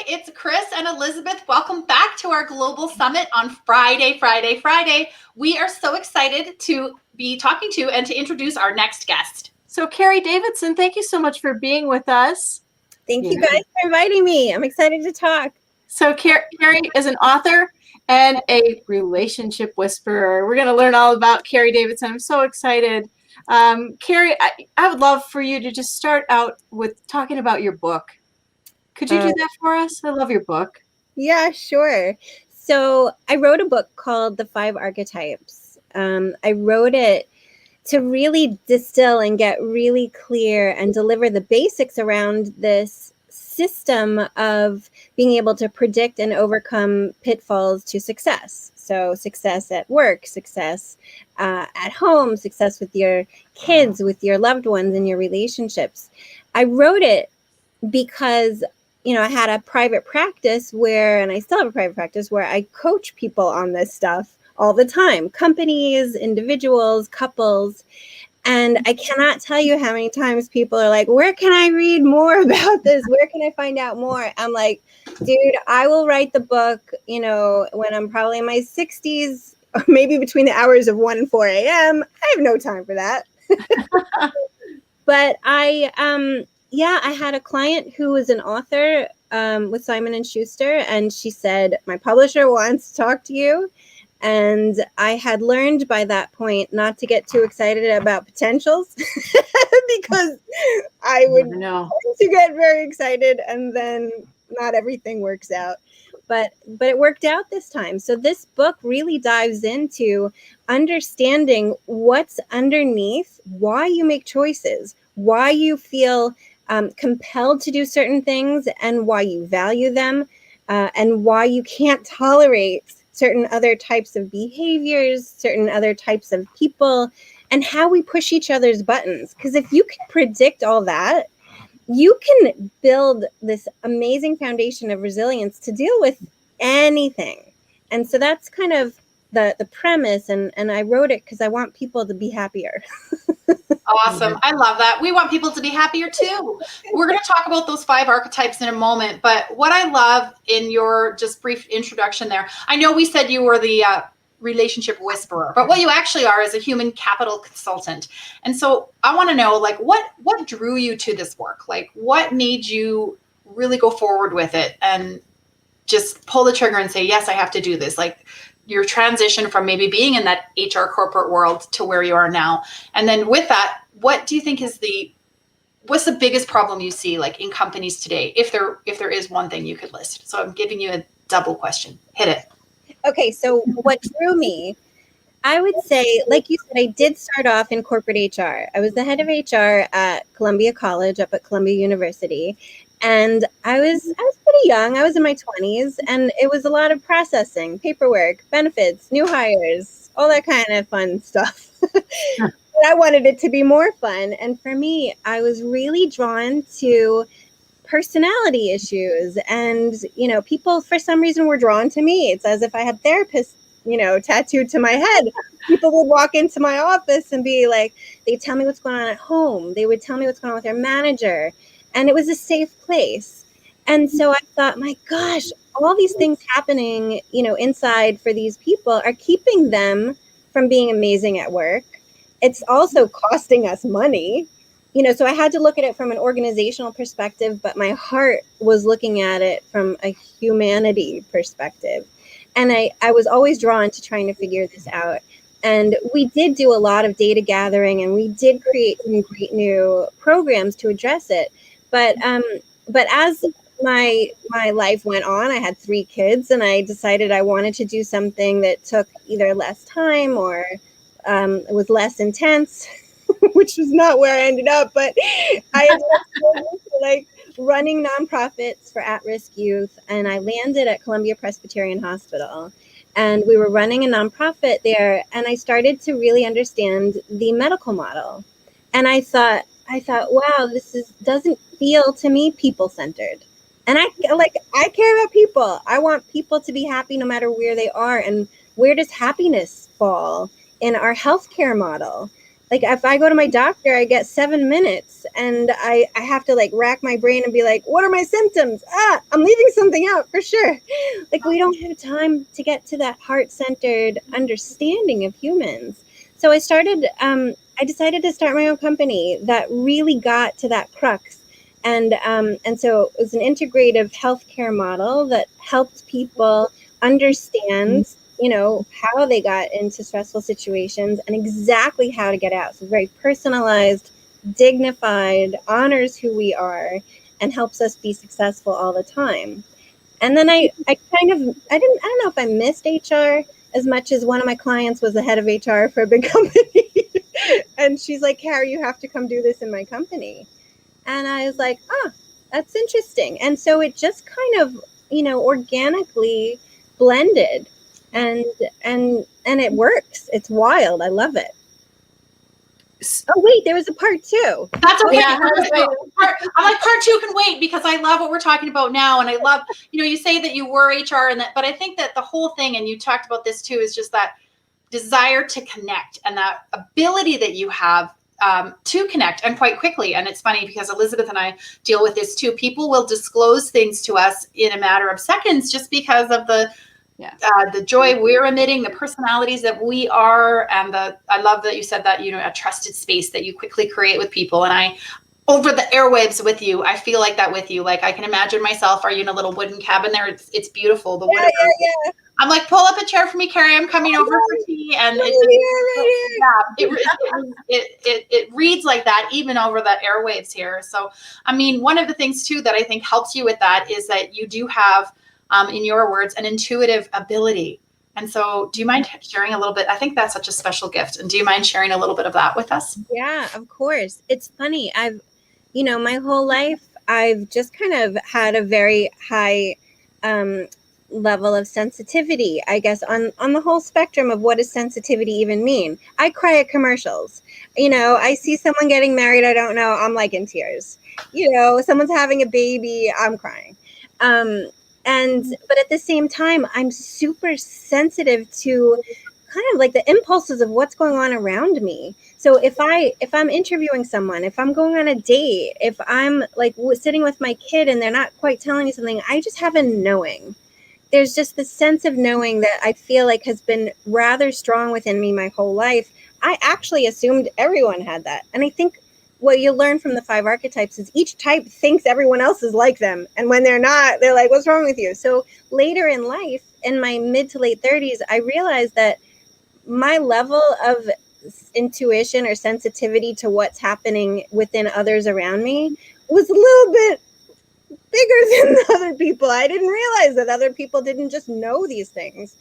it's Kris and Elizabeth. Welcome back to our Global Summit on Friday. We are so excited to be talking to and to introduce our next guest. So Carrie Davidson, thank you so much for being with us. Thank you guys for inviting me. I'm excited to talk. So Carrie is an author and a relationship whisperer. We're going to learn all about Carrie Davidson. I'm so excited. Carrie, I would love for you to just start out with talking about your book. Could you do that for us? I love your book. Yeah, sure. So I wrote a book called The Five Archetypes. I wrote it to really distill and get really clear and deliver the basics around this system of being able to predict and overcome pitfalls to success. So success at work, success at home, success with your kids, with your loved ones, and your relationships. I wrote it because I had a private practice and I still have a private practice where I coach people on this stuff all the time, companies, individuals, couples. And I cannot tell you how many times people are like, where can I read more about this? Where can I find out more? I'm like, dude, I will write the book, when I'm probably in my 60s, or maybe between the hours of 1 and 4 a.m. I have no time for that. But I had a client who was an author with Simon & Schuster, and she said, my publisher wants to talk to you. And I had learned by that point not to get too excited about potentials because I would to get very excited and then not everything works out. But it worked out this time. So this book really dives into understanding what's underneath, why you make choices, why you feel compelled to do certain things, and why you value them, and why you can't tolerate certain other types of behaviors, certain other types of people, and how we push each other's buttons. Because if you can predict all that, you can build this amazing foundation of resilience to deal with anything. And so that's kind of the premise. And I wrote it because I want people to be happier. Awesome. I love that. We want people to be happier too. We're going to talk about those 5 archetypes in a moment. But what I love in your just brief introduction there, I know we said you were the relationship whisperer, but what you actually are is a human capital consultant. And so I want to know, what drew you to this work? What made you really go forward with it and just pull the trigger and say, yes, I have to do this? Your transition from maybe being in that HR corporate world to where you are now. And then with that, what do you think what's the biggest problem you see in companies today? If there is one thing you could list. So I'm giving you a double question. Hit it. Okay. So what drew me, I would say, like you said, I did start off in corporate HR. I was the head of HR at Columbia College up at Columbia University. And I was pretty young. I was in my 20s, and it was a lot of processing, paperwork, benefits, new hires, all that kind of fun stuff. But I wanted it to be more fun. And for me, I was really drawn to personality issues. And, people for some reason were drawn to me. It's as if I had therapists, tattooed to my head. People would walk into my office and be like, they'd tell me what's going on at home. They would tell me what's going on with their manager. And it was a safe place. And so I thought, my gosh, all these things happening, inside for these people are keeping them from being amazing at work. It's also costing us money, so I had to look at it from an organizational perspective, but my heart was looking at it from a humanity perspective. And I was always drawn to trying to figure this out. And we did do a lot of data gathering, and we did create some great new programs to address it. But as my life went on, I had 3 kids, and I decided I wanted to do something that took either less time or it was less intense, which is not where I ended up. But I ended up running nonprofits for at-risk youth, and I landed at Columbia Presbyterian Hospital. And we were running a nonprofit there, and I started to really understand the medical model. And I thought, wow, doesn't feel to me people-centered. And I care about people. I want people to be happy no matter where they are. And where does happiness fall in our healthcare model? Like if I go to my doctor, I get 7 minutes, and I have to like rack my brain and be like, what are my symptoms? I'm leaving something out for sure. Like we don't have time to get to that heart-centered understanding of humans. So I decided to start my own company that really got to that crux. And so it was an integrative healthcare model that helped people understand, how they got into stressful situations and exactly how to get out. So very personalized, dignified, honors who we are, and helps us be successful all the time. And then I don't know if I missed HR as much as one of my clients was the head of HR for a big company. And she's like, Carrie, you have to come do this in my company. And I was like, that's interesting. And so it just kind of, organically blended, and it works. It's wild. I love it. Oh wait, there was a part 2. That's okay. Yeah, I'm like, part 2 can wait, because I love what we're talking about now. And I love, you say that you were HR and that, but I think that the whole thing, and you talked about this too, is just that desire to connect and that ability that you have to connect, and quite quickly. And it's funny because Elizabeth and I deal with this too. People will disclose things to us in a matter of seconds just because of the joy we're emitting, the personalities that we are, and I love that you said that, a trusted space that you quickly create with people. And I, over the airwaves with you, I feel like that with you. Like I can imagine myself, are you in a little wooden cabin there? It's beautiful. The wood. Yeah. I'm like, pull up a chair for me, Carrie. I'm coming over for tea. And it reads like that, even over the airwaves here. So, I mean, one of the things too that I think helps you with that is that you do have, in your words, an intuitive ability. And so do you mind sharing a little bit? I think that's such a special gift. And do you mind sharing a little bit of that with us? Yeah, of course. It's funny. My whole life, I've just kind of had a very high level of sensitivity, I guess, on the whole spectrum of what does sensitivity even mean. I cry at commercials. I see someone getting married I don't know, I'm like in tears. Someone's having a baby, I'm crying. But at the same time, I'm super sensitive to kind of like the impulses of what's going on around me. So if I'm interviewing someone, if I'm going on a date, if I'm like sitting with my kid and they're not quite telling me something, I just have a knowing. There's just this sense of knowing that I feel like has been rather strong within me my whole life. I actually assumed everyone had that. And I think what you learn from the 5 archetypes is each type thinks everyone else is like them. And when they're not, they're like, what's wrong with you? So later in life, in my mid to late 30s, I realized that my level of intuition or sensitivity to what's happening within others around me was a little bit bigger than other people. I didn't realize that other people didn't just know these things.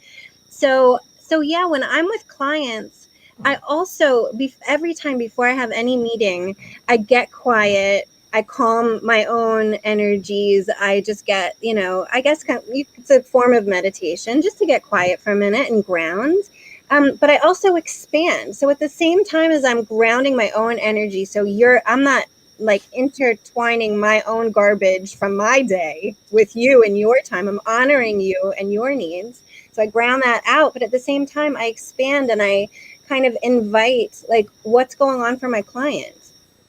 So yeah, when I'm with clients, I also, every time before I have any meeting, I get quiet. I calm my own energies. I just get, I guess it's a form of meditation just to get quiet for a minute and ground. But I also expand. So at the same time as I'm grounding my own energy, so I'm not like intertwining my own garbage from my day with you and your time. I'm honoring you and your needs. So I ground that out. But at the same time, I expand and I kind of invite like what's going on for my client.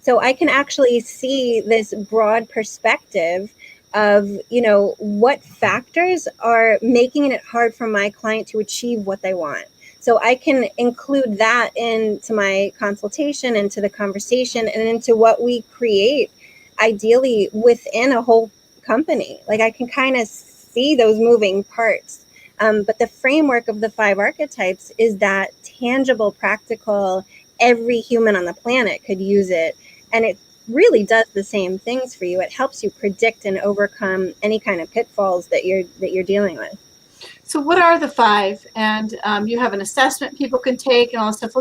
So I can actually see this broad perspective of, what factors are making it hard for my client to achieve what they want. So I can include that into my consultation, into the conversation, and into what we create ideally within a whole company. Like I can kind of see those moving parts. But the framework of the 5 archetypes is that tangible, practical, every human on the planet could use it. And it really does the same things for you. It helps you predict and overcome any kind of pitfalls that you're dealing with. So what are the 5? And you have an assessment people can take and all that stuff.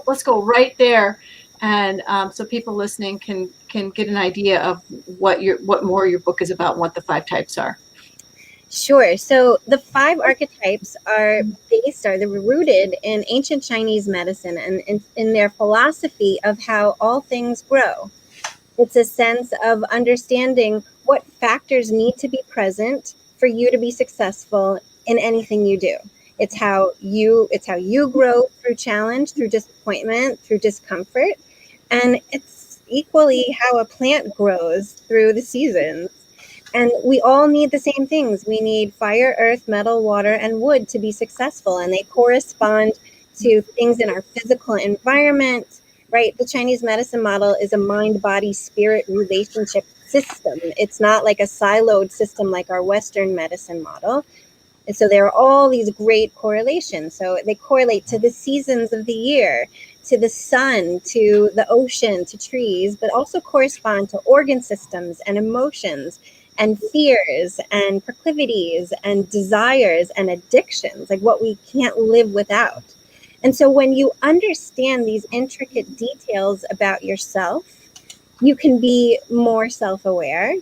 Let's go right there, and so people listening can get an idea of what more your book is about, and what the 5 types are. Sure. So the 5 archetypes are rooted in ancient Chinese medicine and in their philosophy of how all things grow. It's a sense of understanding what factors need to be present for you to be successful in anything you do. It's how you grow through challenge, through disappointment, through discomfort. And it's equally how a plant grows through the seasons. And we all need the same things. We need fire, earth, metal, water, and wood to be successful. And they correspond to things in our physical environment, right? The Chinese medicine model is a mind, body, spirit relationship system. It's not like a siloed system like our Western medicine model. And so there are all these great correlations. So they correlate to the seasons of the year, to the sun, to the ocean, to trees, but also correspond to organ systems and emotions and fears and proclivities and desires and addictions, like what we can't live without. And so when you understand these intricate details about yourself, you can be more self-aware.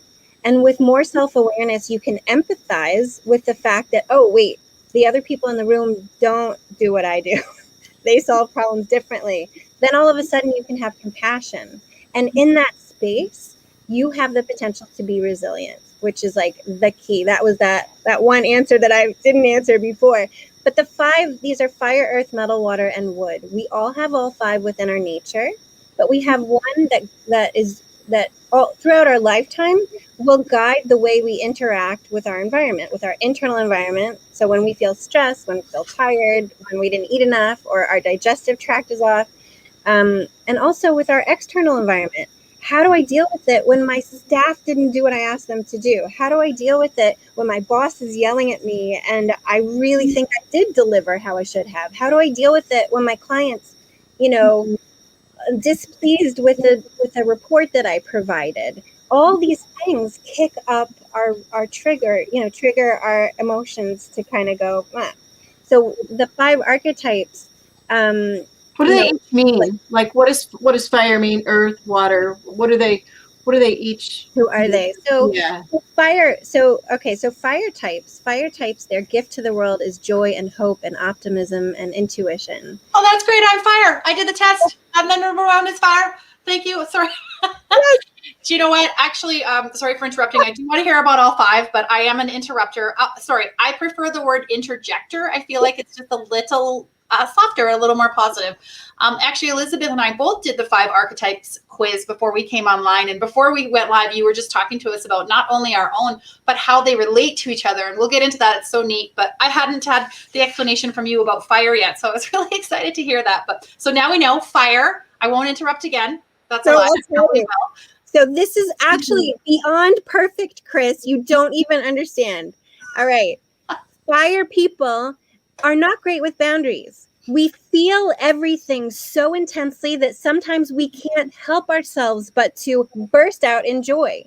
And with more self-awareness, you can empathize with the fact that, oh, wait, the other people in the room don't do what I do. They solve problems differently. Then all of a sudden you can have compassion. And in that space, you have the potential to be resilient, which is like the key. That was that one answer that I didn't answer before. But the 5, these are fire, earth, metal, water, and wood. We all have all 5 within our nature, but we have one that all throughout our lifetime will guide the way we interact with our environment, with our internal environment. So when we feel stressed, when we feel tired, when we didn't eat enough, or our digestive tract is off, and also with our external environment. How do I deal with it when my staff didn't do what I asked them to do? How do I deal with it when my boss is yelling at me and I really think I did deliver how I should have? How do I deal with it when my clients, displeased with a report that I provided? All these things kick up our trigger our emotions to kind of go, ah. So the 5 archetypes, What do they each mean? Like, what does fire mean? Earth, water. What do they each? Who are they? So yeah. fire. So fire types. Their gift to the world is joy and hope and optimism and intuition. Oh, that's great. I'm fire. I did the test. I'm the number one is fire. Thank you. Sorry. Do you know what? Actually, sorry for interrupting. I do want to hear about all 5, but I am an interrupter. Sorry, I prefer the word interjector. I feel like it's just a little softer, a little more positive. Actually, Elizabeth and I both did the 5 archetypes quiz before we came online. And before we went live, you were just talking to us about not only our own, but how they relate to each other. And we'll get into that. It's so neat. But I hadn't had the explanation from you about fire yet. So I was really excited to hear that. But so now we know fire. I won't interrupt again. That's a lot. So this is actually beyond perfect, Kris. You don't even understand. All right. Fire people are not great with boundaries. We feel everything so intensely that sometimes we can't help ourselves but to burst out in joy.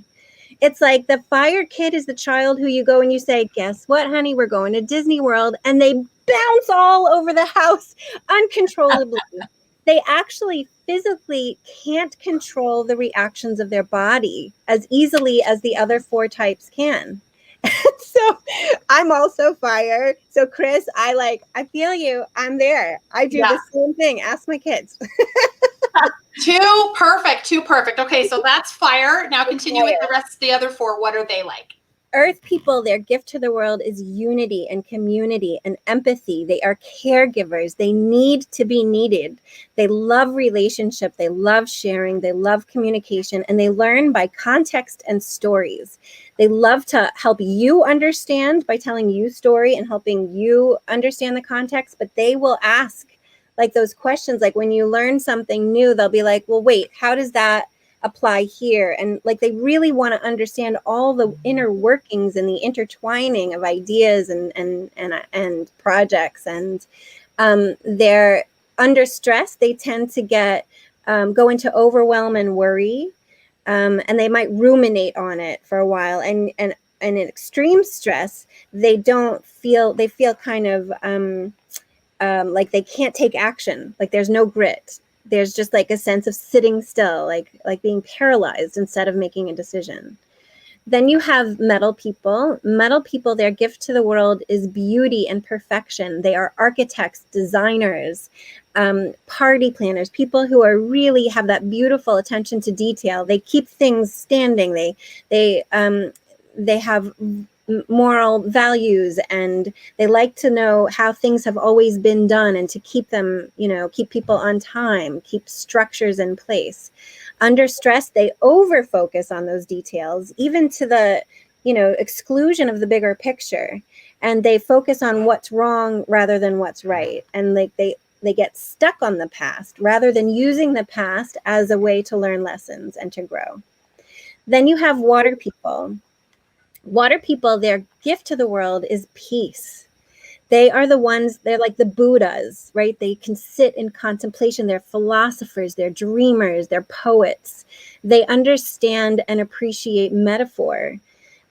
It's like the fire kid is the child who you go and you say, guess what, honey, we're going to Disney World. And they bounce all over the house uncontrollably. They actually physically can't control the reactions of their body as easily as the other 4 types can. So I'm also fire. So Kris, I feel you. I'm there. I do the same thing. Ask my kids. Too perfect. Okay, so that's fire. Now continue with the rest of the other 4. What are they like? Earth people, their gift to the world is unity and community and empathy. They are caregivers. They need to be needed. They love relationship. They love sharing. They love communication. And they learn by context and stories. They love to help you understand by telling you story and helping you understand the context. But they will ask like those questions. Like when you learn something new, they'll be like, well, wait, how does that apply here? And like they really want to understand all the inner workings and the intertwining of ideas and projects. And they're under stress. They tend to go into overwhelm and worry, and they might ruminate on it for a while. And in extreme stress, they feel kind of like they can't take action. Like there's no grit. There's just like a sense of sitting still, like being paralyzed instead of making a decision. Then you have metal people. Metal people, their gift to the world is beauty and perfection. They are architects, designers, party planners, people who are really have that beautiful attention to detail. They keep things standing. They have moral values, and they like to know how things have always been done and to keep them, keep people on time, keep structures in place. Under stress, they over focus on those details, even to the, exclusion of the bigger picture. And they focus on what's wrong rather than what's right. And like they get stuck on the past rather than using the past as a way to learn lessons and to grow. Then you have water people. Water people, their gift to the world is peace. They are the ones, they're like the Buddhas, right? They can sit in contemplation. They're philosophers, they're dreamers, they're poets. They understand and appreciate metaphor.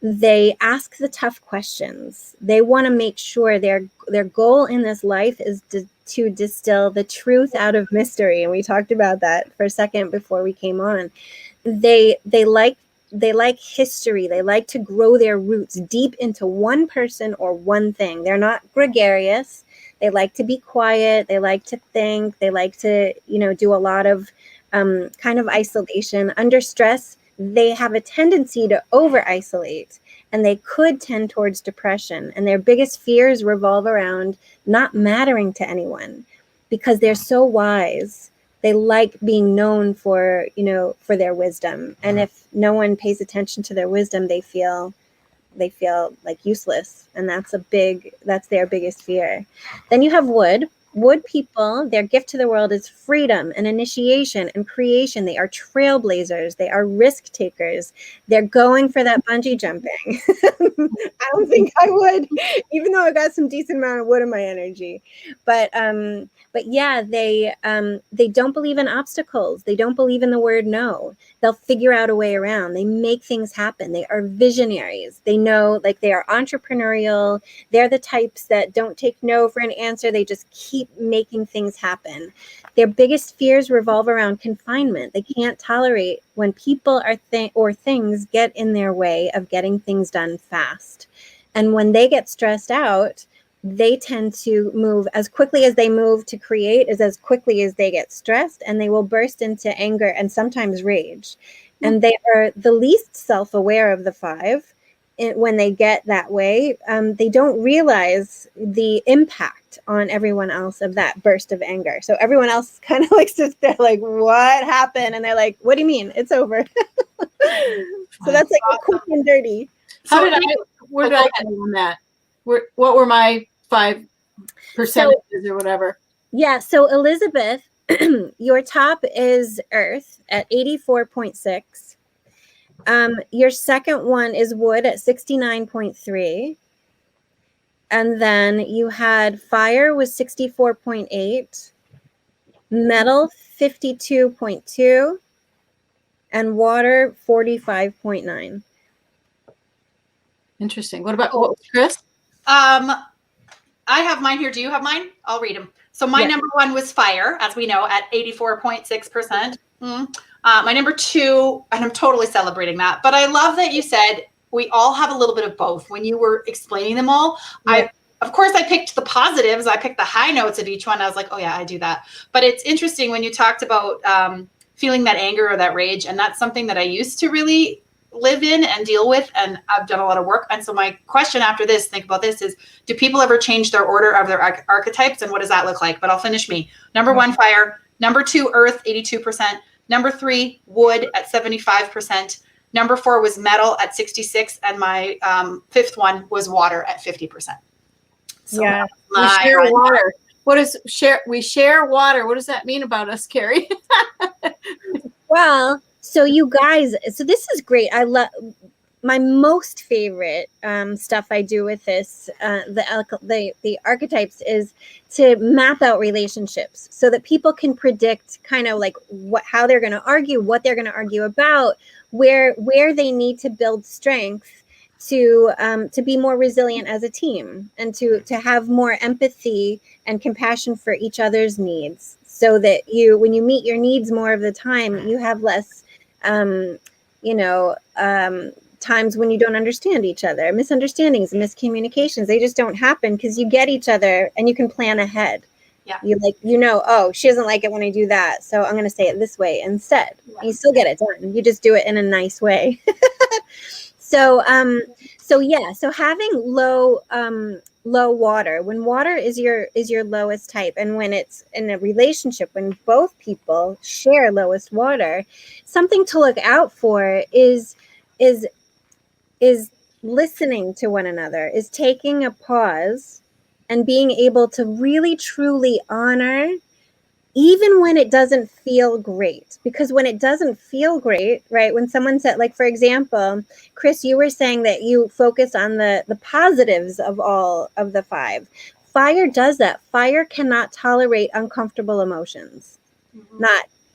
They ask the tough questions. They want to make sure their goal in this life is to distill the truth out of mystery. And we talked about that for a second before we came on. They like history. They like to grow their roots deep into one person or one thing. They're not gregarious. They like to be quiet. They like to think. They like to, do a lot of kind of isolation. Under stress, they have a tendency to over-isolate, and they could tend towards depression. And their biggest fears revolve around not mattering to anyone because they're so wise. They like being known for their wisdom. And if no one pays attention to their wisdom, they feel like useless. And that's their biggest fear. Then you have wood. Wood people, their gift to the world is freedom and initiation and creation. They are trailblazers. They are risk takers. They're going for that bungee jumping. I don't think I would, even though I got some decent amount of wood in my energy. But yeah, they don't believe in obstacles. They don't believe in the word no. They'll figure out a way around. They make things happen. They are visionaries. They know, like, they are entrepreneurial. They're the types that don't take no for an answer. They just keep making things happen. Their biggest fears revolve around confinement. They can't tolerate when people or things get in their way of getting things done fast. And when they get stressed out, they tend to move as quickly as they move to create is as quickly as they get stressed, and they will burst into anger and sometimes rage. And they are the least self-aware of the five. When they get that way, they don't realize the impact on everyone else of that burst of anger. So everyone else kind of like sits there like, what happened? And they're like, what do you mean? It's over. So that's like a quick and dirty. Where did I go on that? What were my 5 percentages or whatever? Yeah. So Elizabeth, your top is Earth at 84.6. Your second one is wood at 69.3. And then you had fire was 64.8, metal 52.2, and water 45.9. Interesting. What was Kris? I have mine here. Do you have mine? I'll read them. So my number 1 was fire, as we know, at 84.6%. My number 2, and I'm totally celebrating that, but I love that you said we all have a little bit of both. When you were explaining them all, of course, I picked the positives. I picked the high notes of each one. I was like, oh yeah, I do that. But it's interesting when you talked about feeling that anger or that rage, and that's something that I used to really live in and deal with, and I've done a lot of work. And so my question after this, think about this, is do people ever change their order of their archetypes, and what does that look like? But I'll finish me. Number 1, fire. Number 2, earth, 82%. Number 3, wood at 75%. Number 4 was metal at 66%. And my 5th one was water at 50%. So yeah. We share water. We share water. What does that mean about us, Carrie? Well, so you guys, so this is great. I love my most favorite stuff I do with this, the archetypes, is to map out relationships so that people can predict kind of like how they're going to argue, what they're going to argue about, where they need to build strength to be more resilient as a team, and to have more empathy and compassion for each other's needs, so that when you meet your needs more of the time, you have less times when you don't understand each other. Misunderstandings and miscommunications, they just don't happen because you get each other and you can plan ahead. Yeah. Oh, she doesn't like it when I do that, so I'm going to say it this way instead. Yeah. You still get it done. You just do it in a nice way. So So yeah, so having low water, when water is your lowest type, and when it's in a relationship, when both people share lowest water, something to look out for is listening to one another, is taking a pause and being able to really truly honor even when it doesn't feel great. Because when it doesn't feel great, right, when someone said, like, for example, Kris, you were saying that you focus on the positives of all of the 5. Fire does that. Fire cannot tolerate uncomfortable emotions.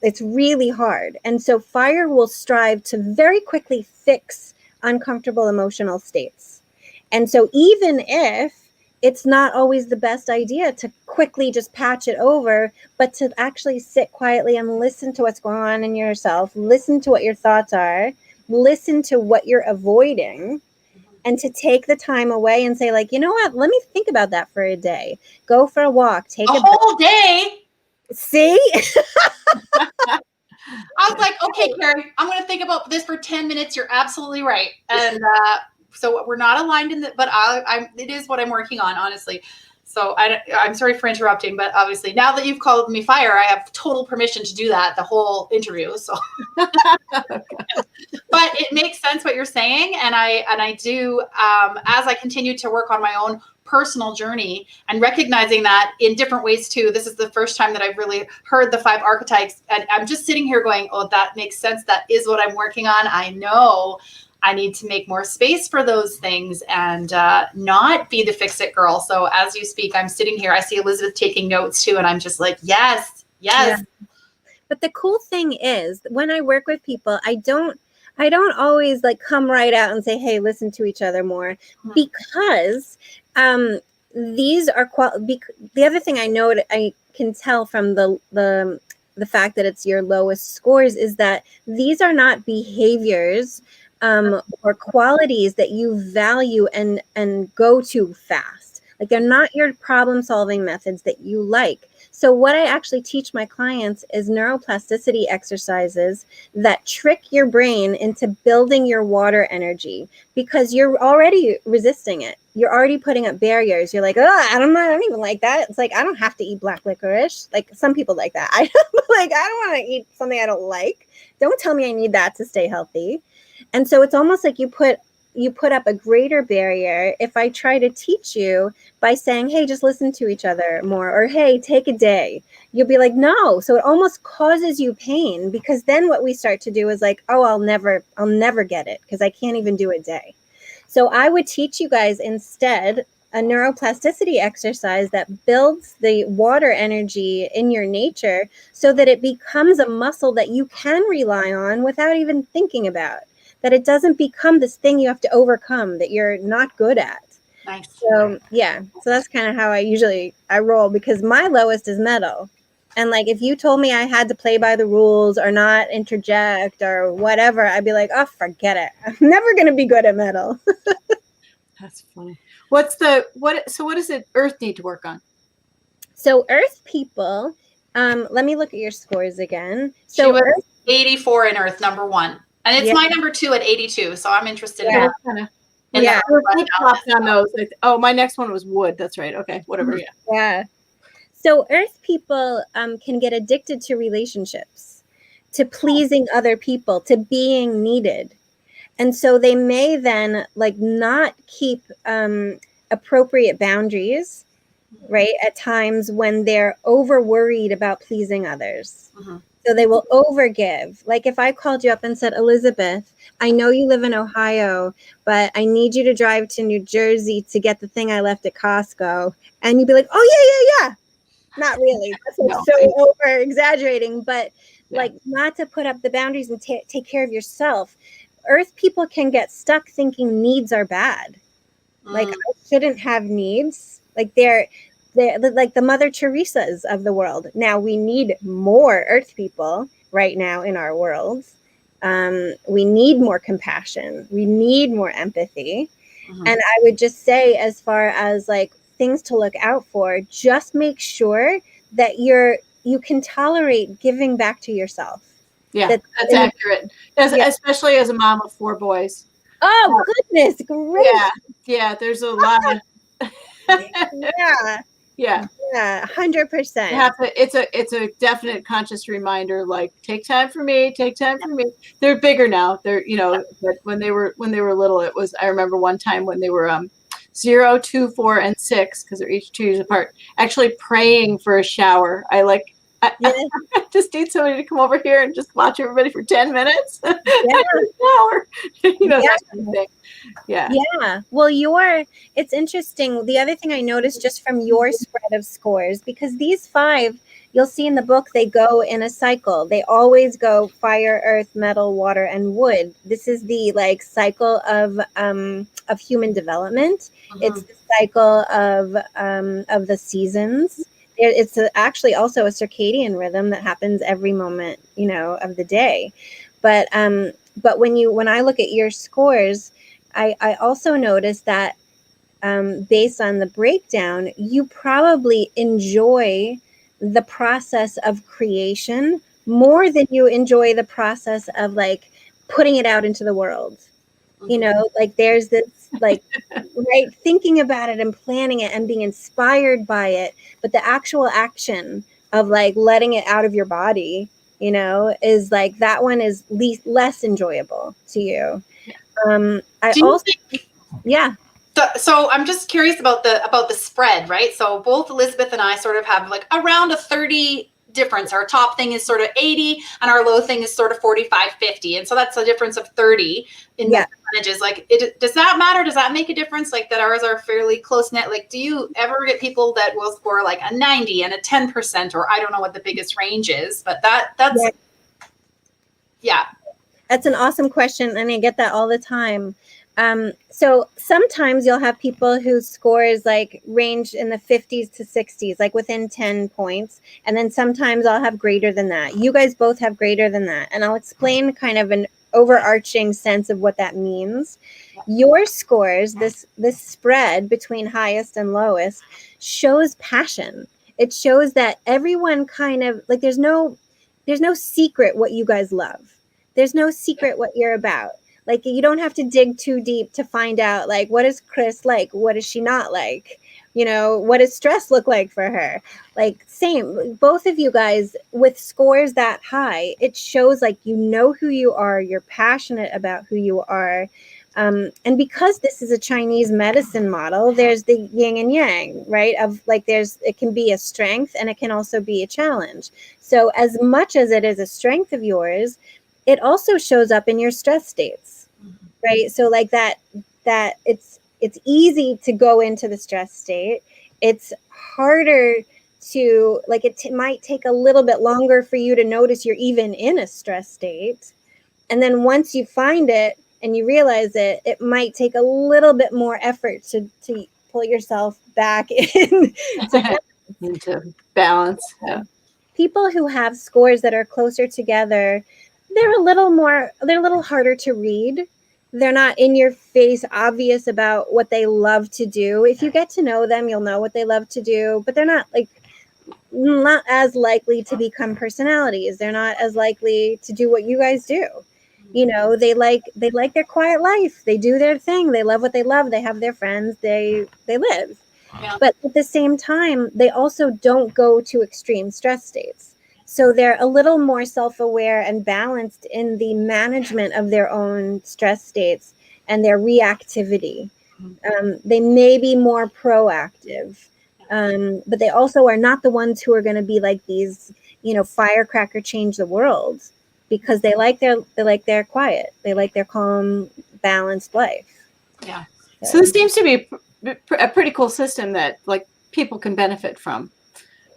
It's really hard. And so fire will strive to very quickly fix uncomfortable emotional states. And so even if it's not always the best idea to quickly just patch it over, but to actually sit quietly and listen to what's going on in yourself, listen to what your thoughts are, listen to what you're avoiding, and to take the time away and say, like, you know what, let me think about that for a day. Go for a walk, take a whole day. See? I was like, okay, Carrie, I'm going to think about this for 10 minutes. You're absolutely right. And so we're not aligned in that, but it is what I'm working on, honestly. So I'm sorry for interrupting, but obviously now that you've called me fire, I have total permission to do that the whole interview. So, but it makes sense what you're saying. And I do, as I continue to work on my own personal journey and recognizing that in different ways too. This is the first time that I've really heard the 5 archetypes, and I'm just sitting here going, oh, that makes sense. That is what I'm working on. I know I need to make more space for those things and not be the fix-it girl. So as you speak, I'm sitting here, I see Elizabeth taking notes too, and I'm just like, yes. Yeah. But the cool thing is, when I work with people, I don't always like come right out and say, hey, listen to each other more, because these are the other thing I know, I can tell from the fact that it's your lowest scores, is that these are not behaviors or qualities that you value and go to fast. Like, they're not your problem solving methods that you like. So what I actually teach my clients is neuroplasticity exercises that trick your brain into building your water energy, because you're already resisting it. You're already putting up barriers. You're like, oh, I don't even like that. It's like, I don't have to eat black licorice. Like, some people like that. I don't want to eat something I don't like. Don't tell me I need that to stay healthy. And so it's almost like you put up a greater barrier if I try to teach you by saying, hey, just listen to each other more, or hey, take a day. You'll be like, no. So it almost causes you pain, because then what we start to do is like, oh, I'll never get it because I can't even do a day. So I would teach you guys instead a neuroplasticity exercise that builds the water energy in your nature so that it becomes a muscle that you can rely on without even thinking about. That it doesn't become this thing you have to overcome that you're not good at. Nice. So yeah, so that's kind of how I roll, because my lowest is metal. And like, if you told me I had to play by the rules or not interject or whatever, I'd be like, oh, forget it. I'm never going to be good at metal. That's funny. What does the earth need to work on? So earth people, let me look at your scores again. So she was 84 in earth, number 1. And it's my number 2 at 82. So I'm interested in that. On those. Oh, my next one was wood. That's right. Okay, whatever. Yeah. So earth people can get addicted to relationships, to pleasing other people, to being needed. And so they may then like not keep appropriate boundaries, right, at times when they're over worried about pleasing others. So they will overgive. Like, if I called you up and said, Elizabeth, I know you live in Ohio, but I need you to drive to New Jersey to get the thing I left at Costco. And you'd be like, oh, yeah. Not really. That's like so over exaggerating, but like, not to put up the boundaries and take care of yourself. Earth people can get stuck thinking needs are bad. Like, I shouldn't have needs. Like, they're like the Mother Teresas of the world. Now, we need more earth people right now in our world. We need more compassion. We need more empathy. And I would just say, as far as like things to look out for, just make sure that you can tolerate giving back to yourself. Yeah, that's accurate. Especially as a mom of 4 boys. Oh, goodness, great. Yeah, there's a lot of Yeah. yeah. Yeah, 100%. You have to, it's a definite conscious reminder, like, take time for me, take time for me. They're bigger now. They're, but when they were little, it was, I remember one time when they were 0, 2, 4, and 6, because they're each 2 years apart, actually praying for a shower. I just need somebody to come over here and just watch everybody for 10 minutes. Yeah. Shower. That kind of thing. Yeah. Yeah. Well, it's interesting. The other thing I noticed just from your spread of scores, because these 5, you'll see in the book, they go in a cycle. They always go fire, earth, metal, water, and wood. This is the cycle of human development. It's the cycle of the seasons. It's actually also a circadian rhythm that happens every moment, of the day. But when I look at your scores, I also noticed that based on the breakdown, you probably enjoy the process of creation more than you enjoy the process of putting it out into the world. There's this right, thinking about it and planning it and being inspired by it, but the actual action of letting it out of your body, is that one is less enjoyable to you. Yeah. So I'm just curious about the spread, right? So both Elizabeth and I sort of have around a 30 difference. Our top thing is sort of 80 and our low thing is sort of 45, 50. And so that's a difference of 30 in the percentages. Does that matter? Does that make a difference? That ours are fairly close knit. Do you ever get people that will score a 90 and a 10%, or I don't know what the biggest range is, but that's yeah. That's an awesome question. And I get that all the time. So sometimes you'll have people whose scores range in the 50s to 60s, within 10 points. And then sometimes I'll have greater than that. You guys both have greater than that. And I'll explain kind of an overarching sense of what that means. Your scores, this spread between highest and lowest, shows passion. It shows that everyone kind of there's no secret what you guys love. There's no secret what you're about. You don't have to dig too deep to find out, what is Kris like? What is she not like? What does stress look like for her? Same, both of you guys with scores that high, it shows you know who you are, you're passionate about who you are. And because this is a Chinese medicine model, there's the yin and yang, right? It can be a strength and it can also be a challenge. So as much as it is a strength of yours, it also shows up in your stress states, right? So that it's easy to go into the stress state. It's harder to might take a little bit longer for you to notice you're even in a stress state. And then once you find it and you realize it, it might take a little bit more effort to pull yourself back into balance. Yeah. People who have scores that are closer together, they're a little harder to read. They're not in your face obvious about what they love to do. If you get to know them, you'll know what they love to do, but they're not as likely to become personalities. They're not as likely to do what you guys do. They like their quiet life. They do their thing. They love what they love. They have their friends. They live. Yeah. But at the same time, they also don't go to extreme stress states. So they're a little more self-aware and balanced in the management of their own stress states and their reactivity. They may be more proactive, but they also are not the ones who are going to be these, firecracker change the world, because they like their quiet. They like their calm, balanced life. Yeah. So this seems to be a pretty cool system that people can benefit from.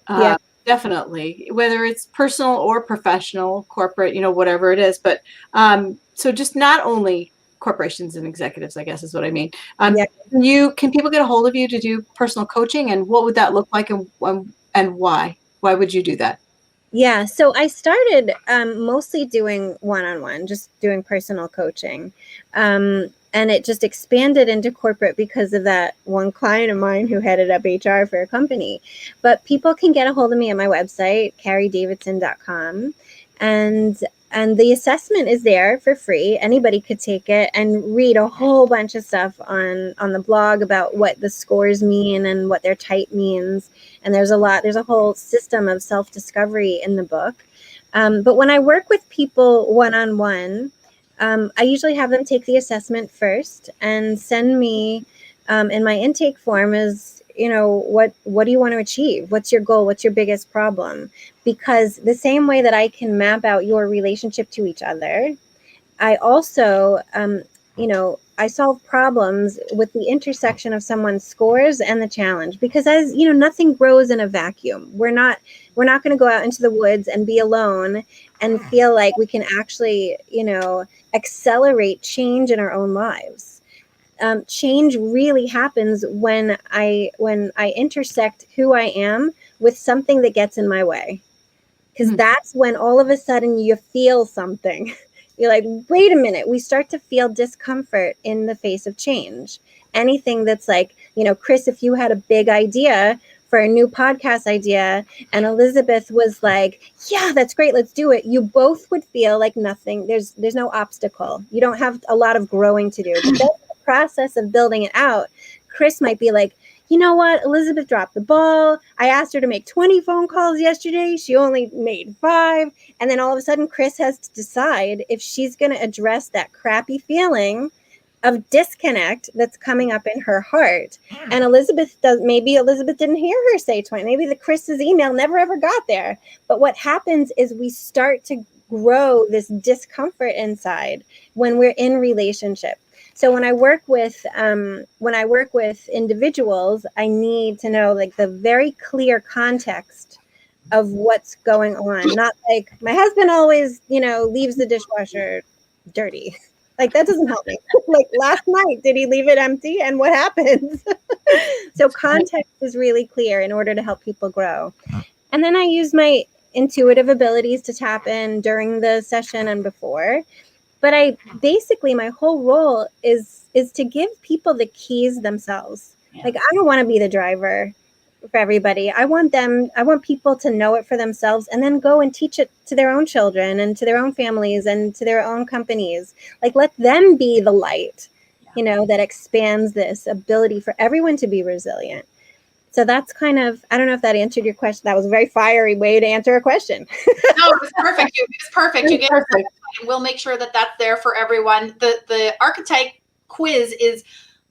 Yeah. Definitely, whether it's personal or professional, corporate, whatever it is. But so just not only corporations and executives, I guess is what I mean. Can people get a hold of you to do personal coaching, and what would that look like, and why? Why would you do that? Yeah, so I started mostly doing one-on-one, just doing personal coaching. And it just expanded into corporate because of that one client of mine who headed up HR for a company. But people can get a hold of me at my website, careydavidson.com. And And the assessment is there for free. Anybody could take it and read a whole bunch of stuff on the blog about what the scores mean and what their type means. And there's a whole system of self-discovery in the book. But when I work with people one-on-one, I usually have them take the assessment first and send me, in my intake form is, what do you want to achieve? What's your goal? What's your biggest problem? Because the same way that I can map out your relationship to each other, I also, I solve problems with the intersection of someone's scores and the challenge, because as you know, nothing grows in a vacuum. We're not going to go out into the woods and be alone and feel like we can actually, accelerate change in our own lives. Change really happens when I intersect who I am with something that gets in my way. Because that's when all of a sudden you feel something. You're like, wait a minute. We start to feel discomfort in the face of change. Anything that's like, Kris, if you had a big idea for a new podcast idea and Elizabeth was like, yeah, that's great, let's do it. You both would feel like nothing. There's no obstacle. You don't have a lot of growing to do. But that's the process of building it out. Kris might be like, you know what? Elizabeth dropped the ball. I asked her to make 20 phone calls yesterday. She only made 5. And then all of a sudden, Kris has to decide if she's going to address that crappy feeling of disconnect that's coming up in her heart. And maybe Elizabeth didn't hear her say 20. Maybe the Kris's email never ever got there. But what happens is we start to grow this discomfort inside when we're in relationship. So when I work with individuals, I need to know like the very clear context of what's going on. Not like my husband always, leaves the dishwasher dirty. Like that doesn't help me. Like last night, did he leave it empty? And what happens? So context is really clear in order to help people grow. And then I use my intuitive abilities to tap in during the session and before. But my whole role is to give people the keys themselves. Yeah. Like, I don't want to be the driver for everybody. I want people to know it for themselves and then go and teach it to their own children and to their own families and to their own companies. Like, let them be the light, that expands this ability for everyone to be resilient. So that's kind of, I don't know if that answered your question. That was a very fiery way to answer a question. No, it was perfect. It was perfect. You get perfect. We'll make sure that that's there for everyone. The archetype quiz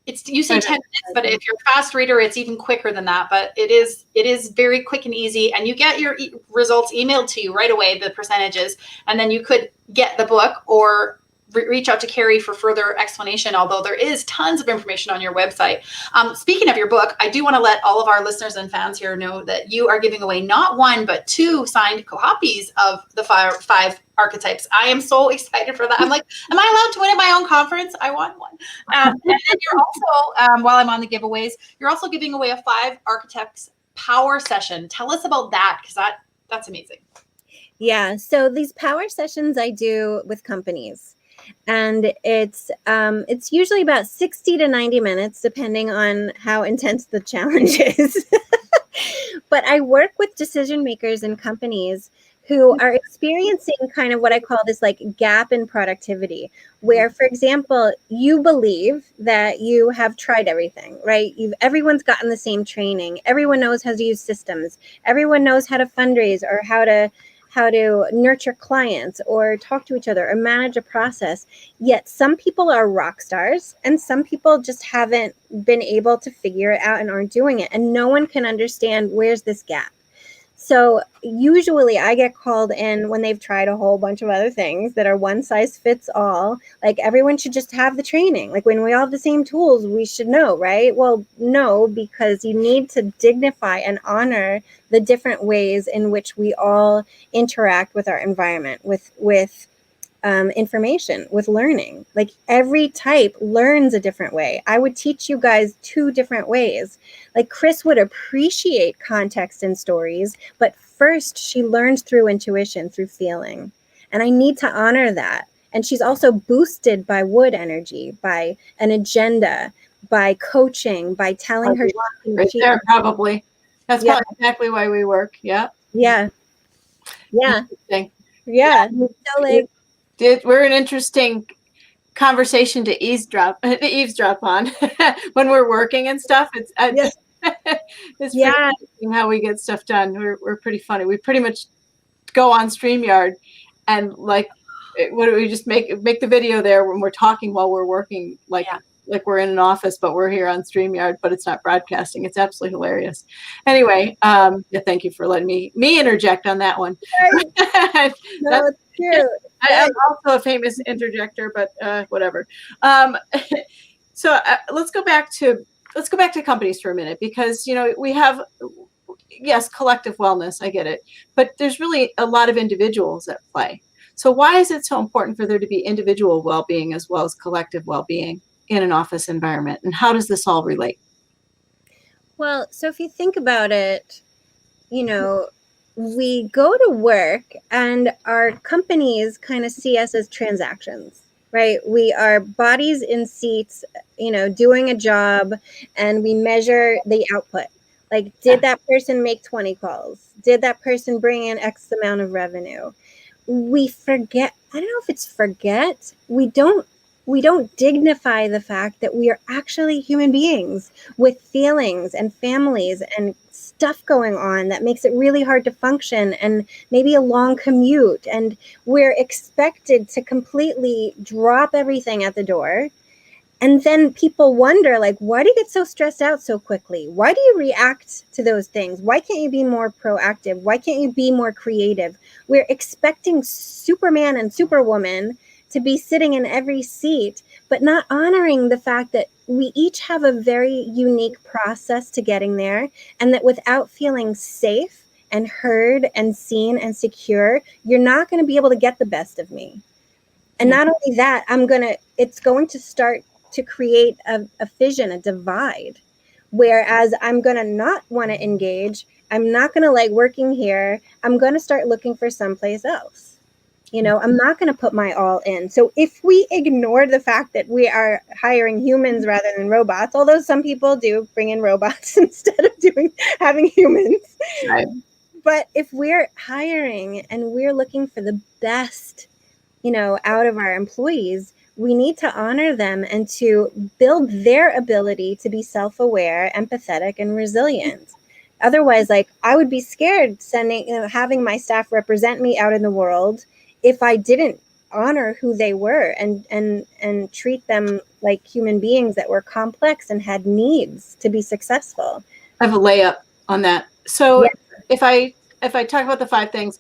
it's you say 10 minutes, but if you're a fast reader, it's even quicker than that. But it is very quick and easy, and you get your results emailed to you right away, the percentages, and then you could get the book or reach out to Carrie for further explanation, although there is tons of information on your website. Speaking of your book, I do want to let all of our listeners and fans here know that you are giving away not 1, but 2 signed copies of the five archetypes. I am so excited for that. I'm like, am I allowed to win at my own conference? I want one. And then you're also, while I'm on the giveaways, you're also giving away a 5 archetypes power session. Tell us about that, because that's amazing. Yeah. So these power sessions I do with companies. And it's usually about 60 to 90 minutes, depending on how intense the challenge is. But I work with decision makers in companies who are experiencing kind of what I call this like gap in productivity, where, for example, you believe that you have tried everything, right? Everyone's gotten the same training. Everyone knows how to use systems. Everyone knows how to fundraise or how to nurture clients or talk to each other or manage a process. Yet some people are rock stars and some people just haven't been able to figure it out and aren't doing it. And no one can understand where's this gap. So usually I get called in when they've tried a whole bunch of other things that are one size fits all. Like everyone should just have the training. Like when we all have the same tools, we should know, right? Well, no, because you need to dignify and honor the different ways in which we all interact with our environment, with information, with learning. Like every type learns a different way. I would teach you guys 2 different ways. Like Kris would appreciate context and stories, but first she learns through intuition, through feeling. And I need to honor that. And she's also boosted by wood energy, by an agenda, by coaching, by telling her. Right there, probably. That's probably exactly why we work. Yeah. Yeah. Yeah. Yeah. So like, We're an interesting conversation to eavesdrop on when we're working and stuff. It's Yes. it's Yeah. pretty interesting how we get stuff done. We're pretty funny. We pretty much go on StreamYard and like, what do we just make the video there when we're talking while we're working, like we're in an office, but we're here on StreamYard, but it's not broadcasting. It's absolutely hilarious. Anyway, thank you for letting me interject on that one. Right. No, it's cute. I'm also a famous interjector, but whatever. So let's go back to companies for a minute, because we have, yes, collective wellness. I get it, but there's really a lot of individuals at play. So why is it so important for there to be individual well-being as well as collective well-being in an office environment, and how does this all relate? Well, so if you think about it, we go to work and our companies kind of see us as transactions, right? We are bodies in seats, doing a job, and we measure the output. Like, did that person make 20 calls? Did that person bring in X amount of revenue? We forget, I don't know if it's forget, we don't dignify the fact that we are actually human beings with feelings and families and stuff going on that makes it really hard to function, and maybe a long commute, and we're expected to completely drop everything at the door. And then people wonder, like, why do you get so stressed out so quickly? Why do you react to those things? Why can't you be more proactive? Why can't you be more creative? We're expecting Superman and Superwoman to be sitting in every seat, but not honoring the fact that we each have a very unique process to getting there, and that without feeling safe and heard and seen and secure, you're not going to be able to get the best of me. And not only that, it's going to start to create a fission, a divide, whereas I'm going to not want to engage. I'm not going to like working here. I'm going to start looking for someplace else. I'm not going to put my all in. So if we ignore the fact that we are hiring humans rather than robots, although some people do bring in robots instead of having humans, Right. But if we're hiring and we're looking for the best, out of our employees, we need to honor them and to build their ability to be self-aware, empathetic, and resilient. Otherwise, like, I would be scared having my staff represent me out in the world if I didn't honor who they were and treat them like human beings that were complex and had needs to be successful. I have a layup on that. So Yeah. if I talk about the 5 things,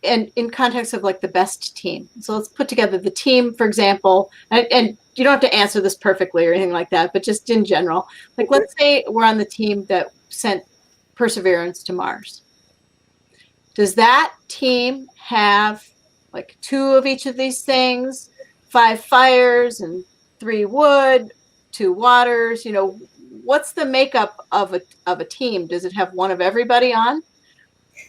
and in context of like the best team. So let's put together the team, for example, and you don't have to answer this perfectly or anything like that, but just in general, like, let's say we're on the team that sent Perseverance to Mars. Does that team have like 2 of each of these things, 5 fires and 3 wood, 2 waters? What's the makeup of a team? Does it have one of everybody on?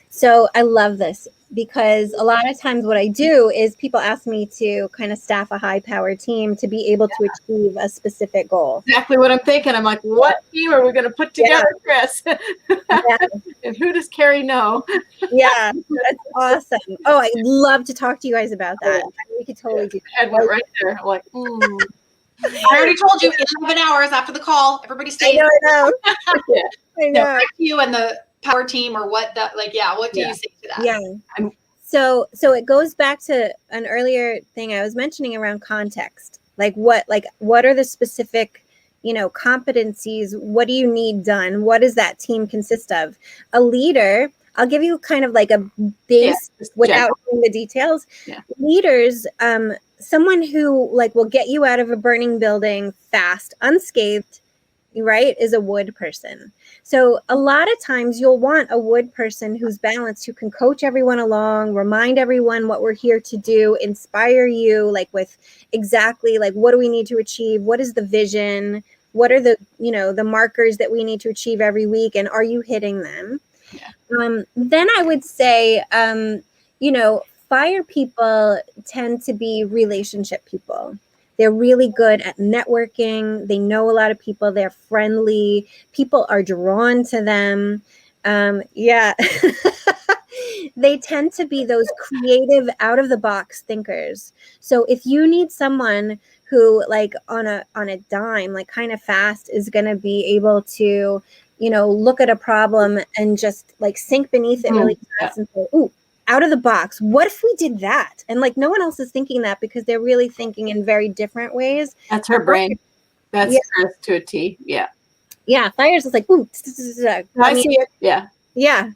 So I love this, because a lot of times what I do is people ask me to kind of staff a high-powered team to be able to achieve a specific goal. Exactly what I'm thinking. I'm like, what team are we going to put together, Kris? And who does Carey know? Yeah, that's awesome. Oh, I'd love to talk to you guys about that. We could totally do that. I had one right there. I'm like, I already told you 11 hours after the call. Everybody stay. I know. I know. Back to you and the power team, or what that, like, what do you say to that? Yeah. So it goes back to an earlier thing I was mentioning around context. Like what are the specific, competencies? What do you need done? What does that team consist of? A leader, I'll give you kind of like a base without knowing the details. Yeah. Leaders, someone who will get you out of a burning building fast, unscathed, right, is a wood person. So a lot of times you'll want a wood person who's balanced, who can coach everyone along, remind everyone what we're here to do, inspire you, with exactly what do we need to achieve? What is the vision? What are the, the markers that we need to achieve every week? And are you hitting them? Yeah. Then I would say, fire people tend to be relationship people. They're really good at networking. They know a lot of people. They're friendly. People are drawn to them. They tend to be those creative, out of the box thinkers. So if you need someone who, like, on a dime, like kind of fast, is going to be able to, look at a problem and just like sink beneath it really fast and say, ooh, out of the box, what if we did that? And like no one else is thinking that because they're really thinking in very different ways. That's her brain. That's Kris to a T. Yeah. Yeah. Fire's just like, ooh. I see it. Yeah. Yeah.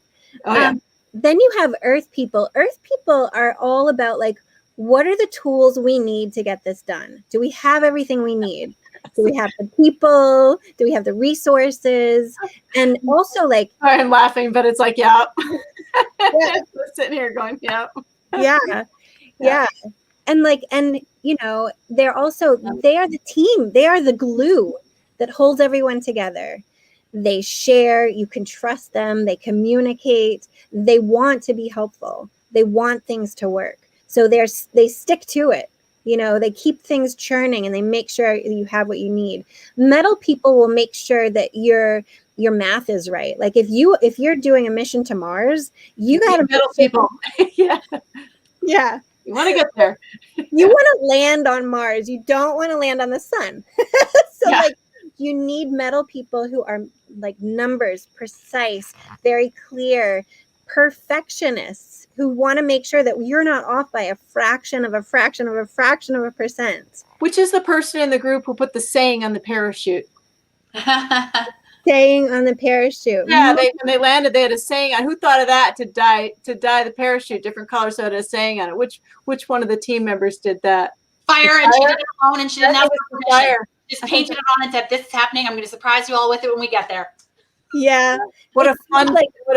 Oh, yeah. Then you have earth people. Earth people are all about like, what are the tools we need to get this done? Do we have everything we need? Do we have the people? Do we have the resources? And also like, I'm laughing, but it's like, yeah. We're sitting here going, yeah. Yeah. And like, they're also, they are the team. They are the glue that holds everyone together. They share, you can trust them, they communicate, they want to be helpful. They want things to work. So they stick to it. They keep things churning and they make sure you have what you need. Metal people will make sure that your math is right. Like if you're doing a mission to Mars, you got to metal people. Yeah. Yeah. You want to get there. You want to land on Mars. You don't want to land on the sun. So like you need metal people who are like numbers, precise, very clear, perfectionists who want to make sure that you're not off by a fraction of a fraction of a fraction of a percent. Which is the person in the group who put the saying on the parachute. Saying on the parachute. Yeah, when they landed, they had a saying on. Who thought of that to dye the parachute different colors so it had a saying on it? Which one of the team members did that? Fire, and she did it alone, and she didn't ask for permission. Fire. Just painted it on and said, "This is happening. I'm going to surprise you all with it when we get there." Yeah. What a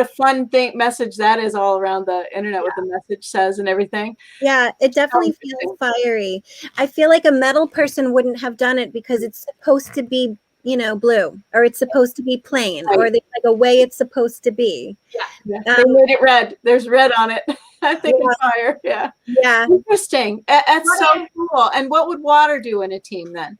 fun thing message that is all around the internet. What the message says and everything. Yeah, it definitely feels fiery. I feel like a metal person wouldn't have done it because it's supposed to be, blue, or it's supposed to be plain, or there's like a way it's supposed to be. Yeah. They made it red. There's red on it. I think it's fire. Yeah. Yeah. Interesting. That's so cool. And what would water do in a team then?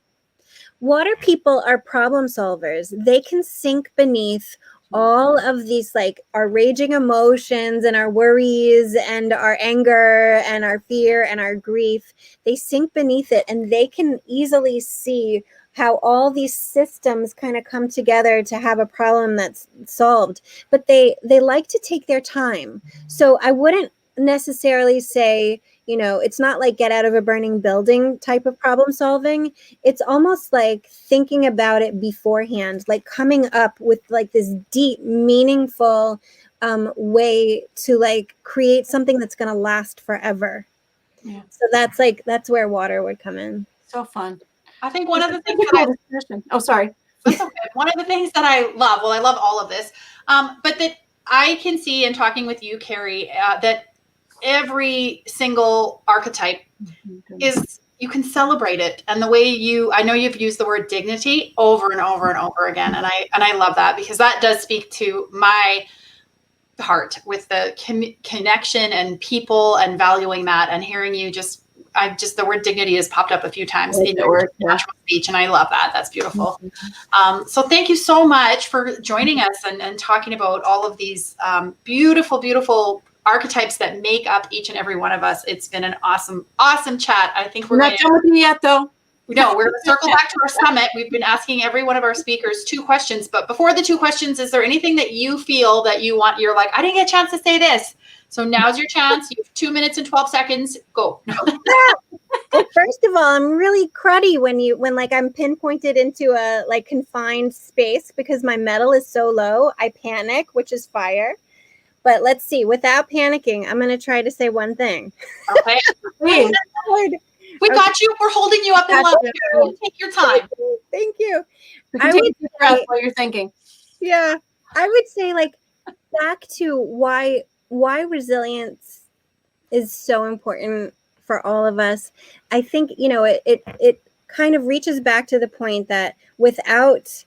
Water people are problem solvers. They can sink beneath all of these, like our raging emotions and our worries and our anger and our fear and our grief. They sink beneath it and they can easily see how all these systems kind of come together to have a problem that's solved. But they like to take their time. So I wouldn't necessarily say, it's not like get out of a burning building type of problem solving. It's almost like thinking about it beforehand, like coming up with like this deep, meaningful way to like create something that's going to last forever. Yeah. So that's where water would come in. So fun. I think one of the things that That's okay. One of the things that I love, well, I love all of this, but that I can see in talking with you, Carrie, that every single archetype is, you can celebrate it. And the way I know you've used the word dignity over and over and over again. And I love that because that does speak to my heart with the connection and people and valuing that and hearing you the word dignity has popped up a few times in your natural speech. And I love that. That's beautiful. So thank you so much for joining us and talking about all of these beautiful, beautiful archetypes that make up each and every one of us. It's been an awesome, awesome chat. I think we're not done with me yet, though. No, we're going to circle back to our summit. We've been asking every one of our speakers 2 questions, but before the 2 questions, is there anything that you feel that you're like, I didn't get a chance to say this? So now's your chance. You have 2 minutes and 12 seconds. Go. Well, first of all, I'm really cruddy when like I'm pinpointed into a like confined space because my metal is so low. I panic, which is fire. But let's see, without panicking, I'm going to try to say one thing. Okay. Please. We got you. We're holding you up in love. Take your time. Thank you. We can take a deep breath while you're thinking. Yeah. I would say like back to why resilience is so important for all of us. I think, it kind of reaches back to the point that without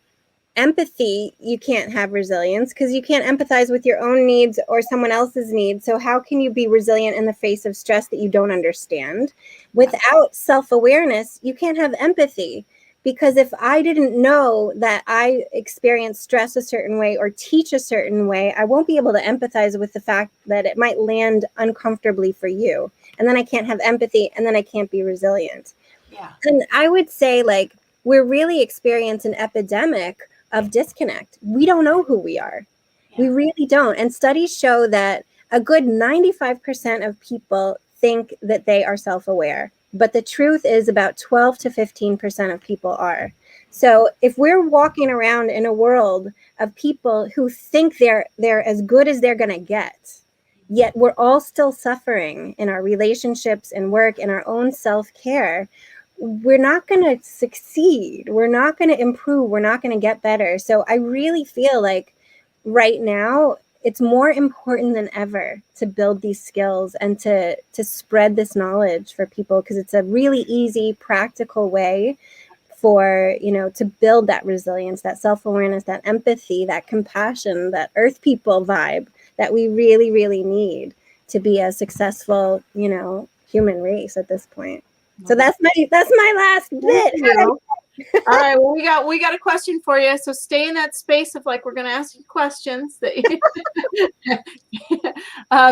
empathy, you can't have resilience because you can't empathize with your own needs or someone else's needs. So how can you be resilient in the face of stress that you don't understand? Without self-awareness, you can't have empathy. Because if I didn't know that I experience stress a certain way or teach a certain way, I won't be able to empathize with the fact that it might land uncomfortably for you. And then I can't have empathy, and then I can't be resilient. Yeah. And I would say, like, we're really experiencing an epidemic of disconnect. We don't know who we are. Yeah. We really don't. And studies show that a good 95% of people think that they are self-aware. But the truth is about 12 to 15% of people are. So if we're walking around in a world of people who think they're as good as they're going to get, yet we're all still suffering in our relationships and work and our own self-care, we're not going to succeed. We're not going to improve. We're not going to get better. So I really feel like right now, it's more important than ever to build these skills and to spread this knowledge for people, because it's a really easy, practical way for, to build that resilience, that self-awareness, that empathy, that compassion, that earth people vibe that we really, really need to be a successful, human race at this point. So that's my last bit. All right, well, we got a question for you. So stay in that space of, like, we're going to ask you questions.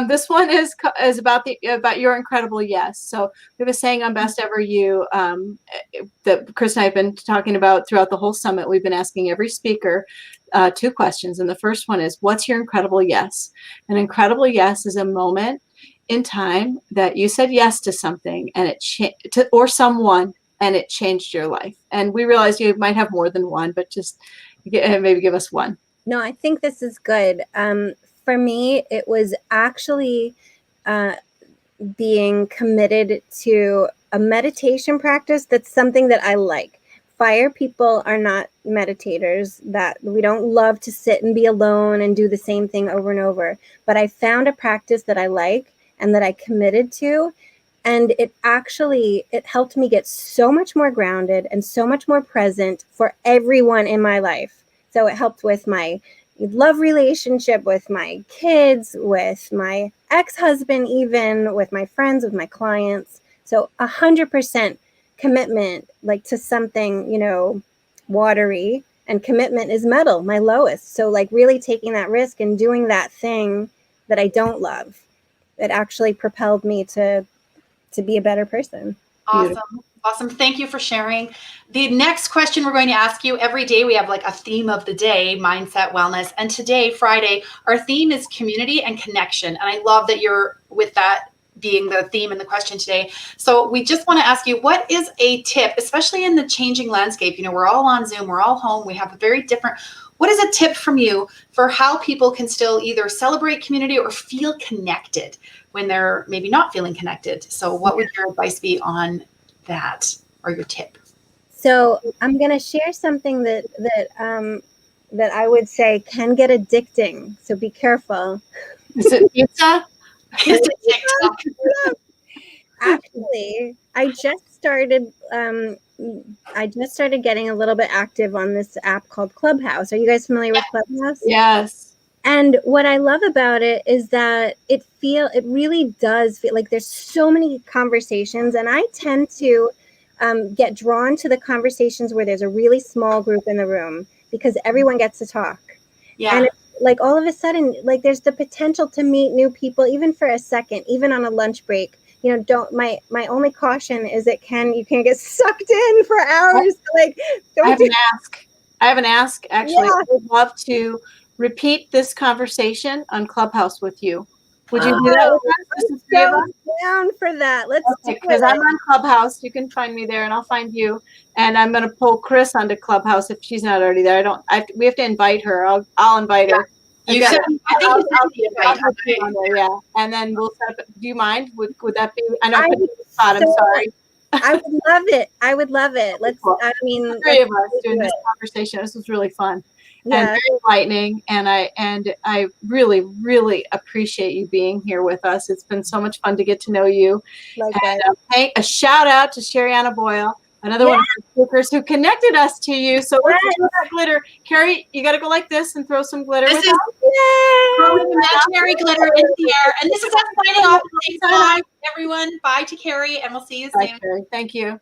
This one is about your incredible yes. So we have a saying on Best Ever You that Kris and I have been talking about throughout the whole summit. We've been asking every speaker 2 questions, and the first one is, what's your incredible yes? An incredible yes is a moment in time that you said yes to something and or someone, and it changed your life. And we realize you might have more than one, but just maybe give us one. No, I think this is good. For me, it was actually being committed to a meditation practice that's something that I like. Fire people are not meditators, that we don't love to sit and be alone and do the same thing over and over. But I found a practice that I like and that I committed to. And it helped me get so much more grounded and so much more present for everyone in my life. So it helped with my love relationship, with my kids, with my ex-husband, even with my friends, with my clients. So 100% commitment, like, to something, watery, and commitment is metal, my lowest. So, like, really taking that risk and doing that thing that I don't love, it actually propelled me to be a better person. Awesome. Thank you for sharing. The next question we're going to ask you, every day we have, like, a theme of the day, mindset, wellness. And today, Friday, our theme is community and connection. And I love that you're with that being the theme and the question today. So we just want to ask you, what is a tip, especially in the changing landscape? We're all on Zoom, we're all home, we have a very different, what is a tip from you for how people can still either celebrate community or feel connected when they're maybe not feeling connected? So what would your advice be on that, or your tip? So I'm going to share something that I would say can get addicting. So be careful. Is it pizza? Is it TikTok? Actually, I just started getting a little bit active on this app called Clubhouse. Are you guys familiar with Clubhouse? Yes. And what I love about it is that it really does feel like there's so many conversations, and I tend to get drawn to the conversations where there's a really small group in the room, because everyone gets to talk. Yeah. And it's like all of a sudden, like, there's the potential to meet new people, even for a second, even on a lunch break. My only caution is you can't get sucked in for hours. Like, I have an ask. Actually, Yeah. I would love to repeat this conversation on Clubhouse with you. Would you do that with us? I'm so down for that. Let's do it. Because I'm on Clubhouse. You can find me there, and I'll find you. And I'm going to pull Kris onto Clubhouse if she's not already there. We have to invite her. I'll invite her. I think you sent the invite. Yeah, and then we'll set up. Do you mind? Would that be? I know I put you on the spot. I'm sorry. I would love it. I would love it. Let's. I mean, the 3 of us doing this conversation. This was really fun. Yeah. And very enlightening, and I really, really appreciate you being here with us. It's been so much fun to get to know you. Likewise. And a shout out to Sherianna Boyle, another one of our speakers who connected us to you. So let's throw that glitter. Carrie, you got to go like this and throw some glitter. This is throwing imaginary glitter into the air. And this is us signing off. Bye, everyone. Bye to Carrie, and we'll see you soon. Bye, Carrie. Thank you.